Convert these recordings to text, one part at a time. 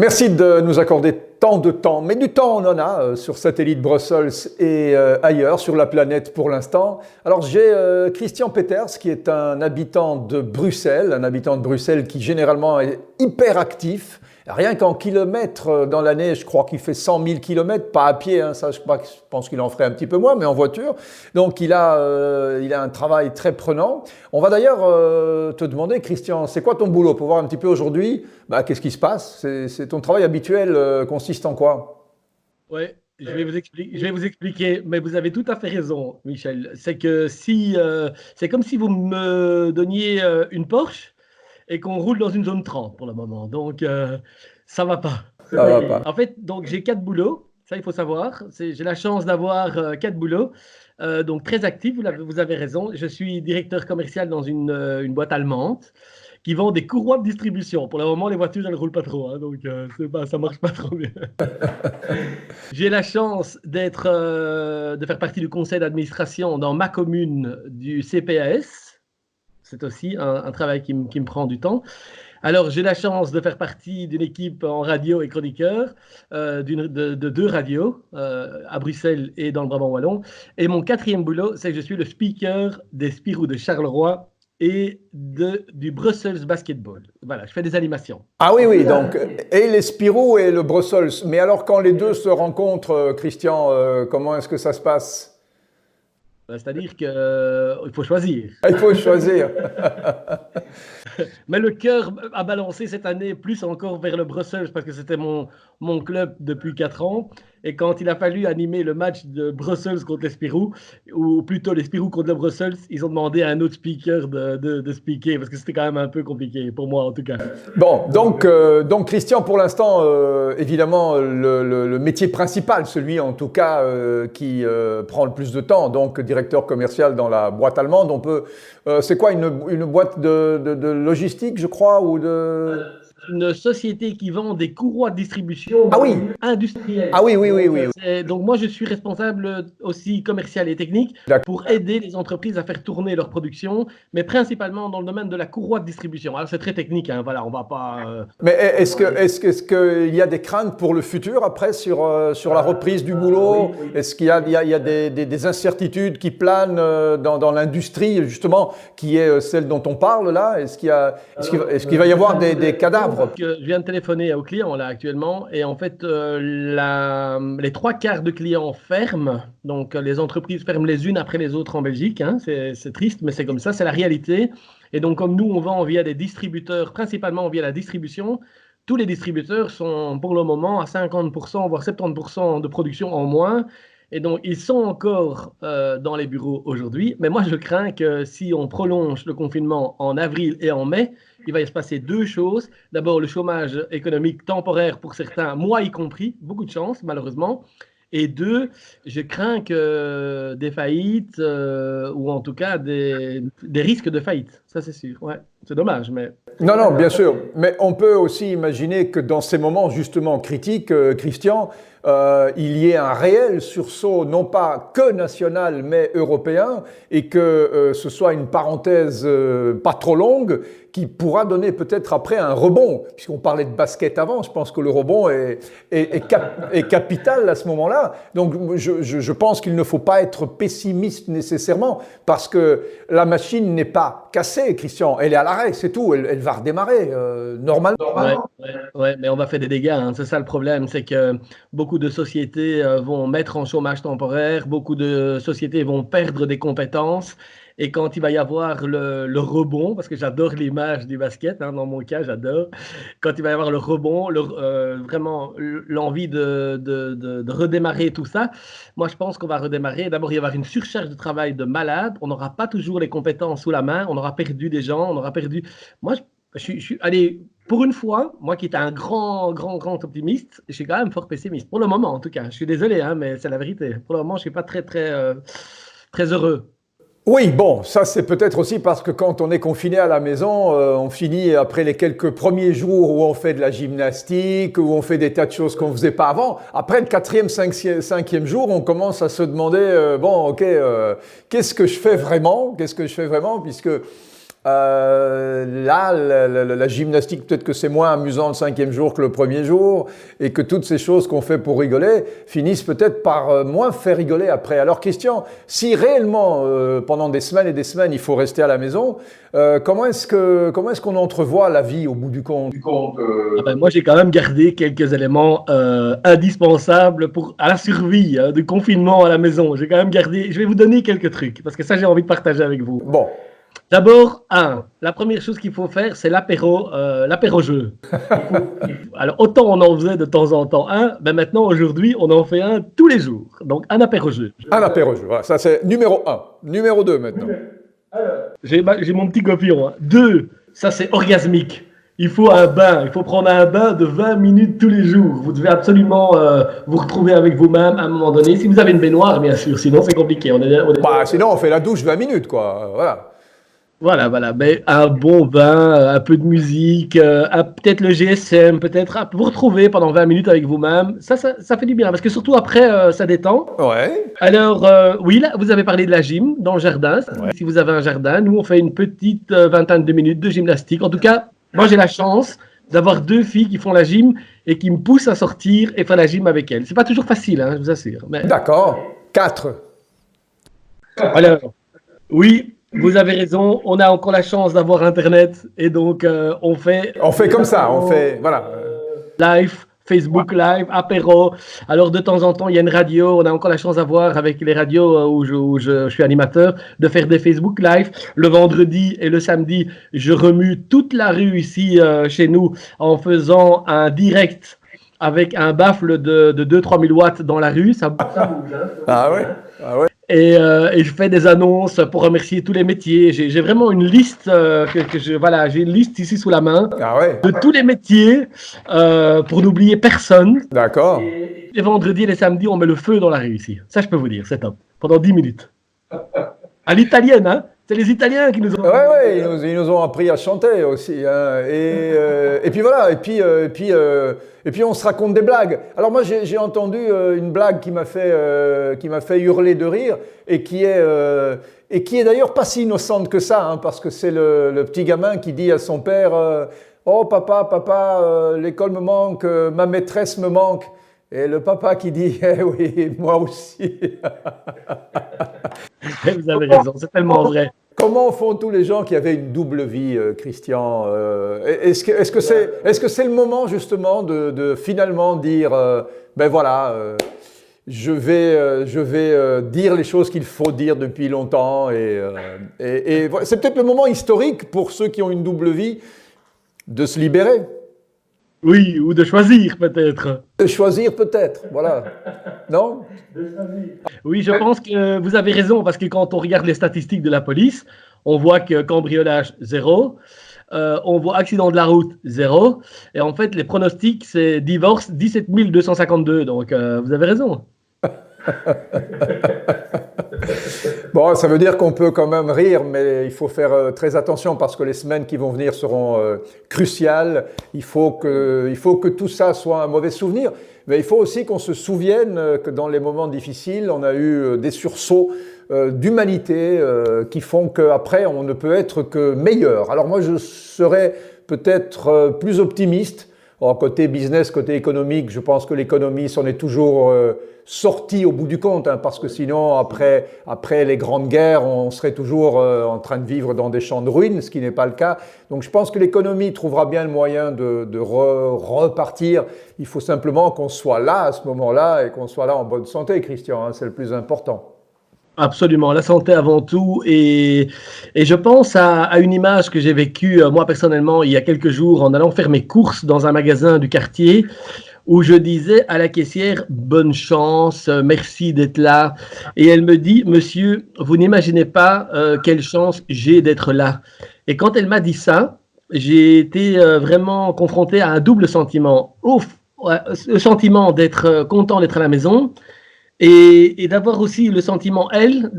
Merci de nous accorder tant de temps, mais du temps on en a sur Satellite Brussels et ailleurs sur la planète pour l'instant. Alors j'ai Christian Peters qui est un habitant de Bruxelles qui généralement est hyper actif. Rien qu'en kilomètres dans l'année, je crois qu'il fait 100 000 kilomètres, pas à pied, hein, ça je pense qu'il en ferait un petit peu moins, mais en voiture. Donc il a un travail très prenant. On va d'ailleurs te demander, Christian, c'est quoi ton boulot pour voir un petit peu aujourd'hui, qu'est-ce qui se passe? C'est ton travail habituel consiste en quoi? Oui, je vais vous expliquer, mais vous avez tout à fait raison, Michel. C'est que c'est comme si vous me donniez une Porsche et qu'on roule dans une zone 30 pour le moment. Donc, ça va pas. Ça va pas. En fait, donc j'ai 4 boulots. Ça, il faut savoir. J'ai la chance d'avoir 4 boulots. Donc, très actif, vous avez raison. Je suis directeur commercial dans une boîte allemande qui vend des courroies de distribution. Pour le moment, les voitures, elles ne roulent pas trop. Hein, donc, ça marche pas trop bien. J'ai la chance de faire partie du conseil d'administration dans ma commune du CPAS. C'est aussi un travail qui me prend du temps. Alors, j'ai la chance de faire partie d'une équipe en radio et chroniqueur, de 2 radios à Bruxelles et dans le Brabant wallon. Et mon 4e boulot, c'est que je suis le speaker des Spirou de Charleroi et du Brussels Basketball. Voilà, je fais des animations. Ah oui, oui, donc, et les Spirou et le Brussels. Mais alors, quand les deux se rencontrent, Christian, comment est-ce que ça se passe? C'est-à-dire qu'il faut choisir. Il faut choisir. Mais le cœur a balancé cette année plus encore vers le Brussels parce que c'était mon club depuis 4 ans. Et quand il a fallu animer le match de Brussels contre les Spirou, ou plutôt les Spirou contre le Brussels, ils ont demandé à un autre speaker de speaker parce que c'était quand même un peu compliqué, pour moi en tout cas. Bon, donc Christian, pour l'instant, évidemment, le métier principal, celui en tout cas qui prend le plus de temps, donc directeur commercial dans la boîte allemande, c'est quoi une boîte de logistique, je crois, ou de... Une société qui vend des courroies de distribution industrielles. Ah oui, oui, oui, oui. Donc moi, je suis responsable aussi commercial et technique pour aider les entreprises à faire tourner leur production, mais principalement dans le domaine de la courroie de distribution. Alors c'est très technique, hein, voilà, on va pas... Mais est-ce qu'il y a des craintes pour le futur après sur la reprise du boulot? Oui, oui. Est-ce qu'il y a des incertitudes qui planent dans l'industrie justement qui est celle dont on parle là? Est-ce qu'il va y avoir des cadavres? Je viens de téléphoner aux clients là actuellement et en fait les 3/4 de clients ferment, donc les entreprises ferment les unes après les autres en Belgique, hein. C'est triste mais c'est comme ça, c'est la réalité. Et donc comme nous on vend via des distributeurs, principalement via la distribution, tous les distributeurs sont pour le moment à 50% voire 70% de production en moins. Et donc, ils sont encore dans les bureaux aujourd'hui. Mais moi, je crains que si on prolonge le confinement en avril et en mai, il va y se passer 2 choses. D'abord, le chômage économique temporaire pour certains, moi y compris, beaucoup de chance, malheureusement. Et 2, je crains que des faillites ou en tout cas des risques de faillite. Ça, c'est sûr. Ouais. C'est dommage, mais... Non, bien sûr. Mais on peut aussi imaginer que dans ces moments justement critiques, Christian, il y ait un réel sursaut, non pas que national, mais européen, et que ce soit une parenthèse pas trop longue, qui pourra donner peut-être après un rebond. Puisqu'on parlait de basket avant, je pense que le rebond est capital à ce moment-là. Donc je pense qu'il ne faut pas être pessimiste nécessairement, parce que la machine n'est pas cassée, Christian, elle est à l'arrêt, c'est tout, elle va redémarrer normalement. Ouais, mais on va faire des dégâts, hein. C'est ça le problème, c'est que beaucoup de sociétés vont mettre en chômage temporaire, beaucoup de sociétés vont perdre des compétences. Et quand il va y avoir le rebond, parce que j'adore l'image du basket, hein, dans mon cas, j'adore. Quand il va y avoir le rebond, vraiment l'envie de redémarrer tout ça, moi je pense qu'on va redémarrer. D'abord, il va y avoir une surcharge de travail de malade. On n'aura pas toujours les compétences sous la main. On aura perdu des gens. On aura perdu. Moi, allez, pour une fois, moi qui étais un grand optimiste, je suis quand même fort pessimiste. Pour le moment, en tout cas. Je suis désolé, hein, mais c'est la vérité. Pour le moment, je ne suis pas très heureux. Oui, bon, ça c'est peut-être aussi parce que quand on est confiné à la maison, on finit après les quelques premiers jours où on fait de la gymnastique, où on fait des tas de choses qu'on ne faisait pas avant. Après le 4e, 5e jour, on commence à se demander, qu'est-ce que je fais vraiment? Puisque Là, la gymnastique, peut-être que c'est moins amusant le 5e jour que le premier jour, et que toutes ces choses qu'on fait pour rigoler finissent peut-être par moins faire rigoler après. Alors Christian, si réellement pendant des semaines et des semaines il faut rester à la maison, comment est-ce qu'on entrevoit la vie au bout du compte? Moi, j'ai quand même gardé quelques éléments indispensables à la survie du confinement à la maison. J'ai quand même gardé. Je vais vous donner quelques trucs parce que ça, j'ai envie de partager avec vous. Bon. D'abord, la première chose qu'il faut faire, c'est l'apéro-jeu. Alors, autant on en faisait de temps en temps un, ben maintenant, aujourd'hui, on en fait un tous les jours. Donc, un apéro-jeu. Un apéro-jeu, voilà, ça c'est numéro 1. Numéro 2 maintenant. J'ai mon petit copion. 2, ça c'est orgasmique. Il faut un bain, il faut prendre un bain de 20 minutes tous les jours. Vous devez absolument vous retrouver avec vous-même à un moment donné. Si vous avez une baignoire, bien sûr, sinon c'est compliqué. Sinon, on fait la douche 20 minutes, quoi. Voilà. Voilà. Mais un bon bain, un peu de musique, peut-être le GSM, peut-être vous retrouver pendant 20 minutes avec vous-même. Ça fait du bien, parce que surtout après, ça détend. Ouais. Alors, oui, là, vous avez parlé de la gym dans le jardin. Ouais. Si vous avez un jardin, nous, on fait une petite vingtaine de minutes de gymnastique. En tout cas, moi, j'ai la chance d'avoir 2 filles qui font la gym et qui me poussent à sortir et faire la gym avec elles. C'est pas toujours facile, hein, je vous assure. Mais... D'accord. 4. Alors, oui. Vous avez raison, on a encore la chance d'avoir Internet et donc on fait comme ça, on fait, voilà. Live, Facebook Live, apéro. Alors de temps en temps, il y a une radio, on a encore la chance d'avoir avec les radios où je suis animateur, de faire des Facebook Live. Le vendredi et le samedi, je remue toute la rue ici chez nous en faisant un direct avec un baffle de 2-3 000 watts dans la rue. Ça bouge, hein. Ah ouais. Et je fais des annonces pour remercier tous les métiers. J'ai vraiment une liste j'ai une liste ici sous la main de tous les métiers pour n'oublier personne. D'accord. Et les vendredis et les samedis, on met le feu dans la rue ici. Ça, je peux vous dire, c'est top. Pendant 10 minutes. À l'italienne, hein. C'est les Italiens qui nous ont... Ouais, ils nous ont appris à chanter aussi. Hein. Et puis voilà, et puis on se raconte des blagues. Alors moi, j'ai entendu une blague qui m'a fait hurler de rire et qui est d'ailleurs pas si innocente que ça, hein, parce que c'est le petit gamin qui dit à son père oh papa, l'école me manque, ma maîtresse me manque. Et le papa qui dit eh oui, moi aussi. Vous avez raison, c'est tellement vrai. Comment font tous les gens qui avaient une double vie, Christian? Est-ce que c'est le moment justement de finalement dire ben voilà, je vais dire les choses qu'il faut dire depuis longtemps et c'est peut-être le moment historique pour ceux qui ont une double vie de se libérer. Oui, ou de choisir peut-être. De choisir peut-être, voilà. Non? Oui, je pense que vous avez raison, parce que quand on regarde les statistiques de la police, on voit que cambriolage, 0. On voit accident de la route, 0. Et en fait, les pronostics, c'est divorce, 17 252. Donc, vous avez raison. Bon, ça veut dire qu'on peut quand même rire, mais il faut faire très attention parce que les semaines qui vont venir seront cruciales. Il faut que tout ça soit un mauvais souvenir, mais il faut aussi qu'on se souvienne que dans les moments difficiles, on a eu des sursauts d'humanité qui font qu'après, on ne peut être que meilleur. Alors moi, je serais peut-être plus optimiste. Alors, côté business, côté économique, je pense que l'économie s'en est toujours sortie au bout du compte, hein, parce que sinon, après les grandes guerres, on serait toujours en train de vivre dans des champs de ruines, ce qui n'est pas le cas. Donc je pense que l'économie trouvera bien le moyen de repartir. Il faut simplement qu'on soit là à ce moment-là et qu'on soit là en bonne santé, Christian, hein, c'est le plus important. Absolument, la santé avant tout. Et je pense à une image que j'ai vécue, moi personnellement, il y a quelques jours, en allant faire mes courses dans un magasin du quartier, où je disais à la caissière « Bonne chance, merci d'être là ». Et elle me dit « Monsieur, vous n'imaginez pas quelle chance j'ai d'être là ». Et quand elle m'a dit ça, j'ai été vraiment confronté à un double sentiment. Le sentiment d'être content d'être à la maison, et d'avoir aussi le sentiment, elle,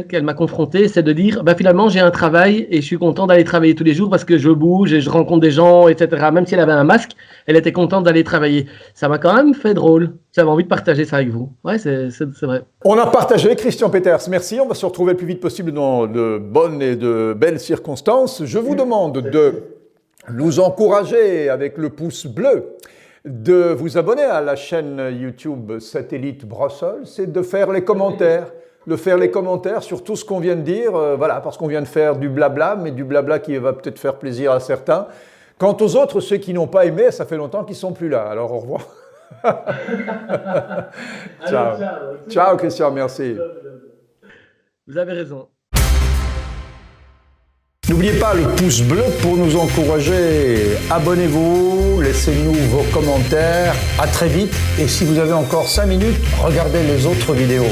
qu'elle m'a confronté, c'est de dire, bah, finalement, j'ai un travail et je suis content d'aller travailler tous les jours parce que je bouge et je rencontre des gens, etc. Même si elle avait un masque, elle était contente d'aller travailler. Ça m'a quand même fait drôle. J'avais envie de partager ça avec vous. Ouais, c'est vrai. On a partagé, Christian Peters, merci. On va se retrouver le plus vite possible dans de bonnes et de belles circonstances. Je vous demande de nous encourager avec le pouce bleu, de vous abonner à la chaîne YouTube Satellite Brussels et de faire les commentaires. Sur tout ce qu'on vient de dire, voilà, parce qu'on vient de faire du blabla, mais du blabla qui va peut-être faire plaisir à certains. Quant aux autres, ceux qui n'ont pas aimé, ça fait longtemps qu'ils ne sont plus là. Alors au revoir. Ciao. Ciao Christian, merci. Vous avez raison. N'oubliez pas le pouce bleu pour nous encourager. Abonnez-vous, laissez-nous vos commentaires. À très vite. Et si vous avez encore 5 minutes, regardez les autres vidéos.